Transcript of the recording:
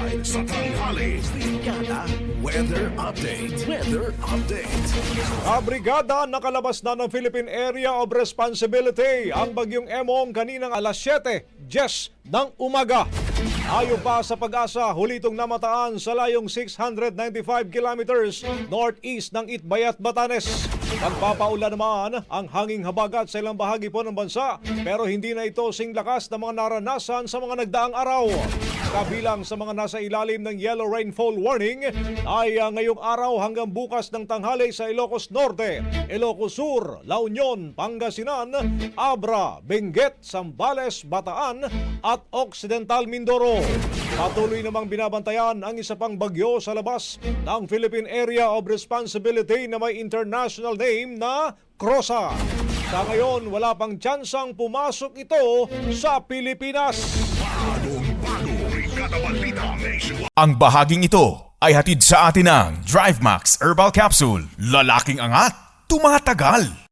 Live sa tanghali. Brigada Weather Update. Weather Update. Brigada, nakalabas na ng Philippine Area of Responsibility ang bagyong Emong kaninang alas 7:10 ng umaga. Ayon pa sa Pag-asa, huli itong namataan sa layong 695 kilometers northeast ng Itbayat, Batanes. Magpapaulan naman ang hanging habagat sa ilang bahagi po ng bansa, pero hindi na ito singlakas na mga naranasan sa mga nagdaang araw. Kabilang sa mga nasa ilalim ng yellow rainfall warning ay ngayong araw hanggang bukas ng tanghali sa Ilocos Norte, Ilocos Sur, La Union, Pangasinan, Abra, Benguet, Zambales, Bataan at Occidental Mindoro. Patuloy namang binabantayan ang isa pang bagyo sa labas ng Philippine Area of Responsibility na may international name na Crosa. Sa ngayon, wala pang tsansang pumasok ito sa Pilipinas. Ang bahaging ito ay hatid sa atin ng DriveMax Herbal Capsule. Lalaking angat, tumatagal.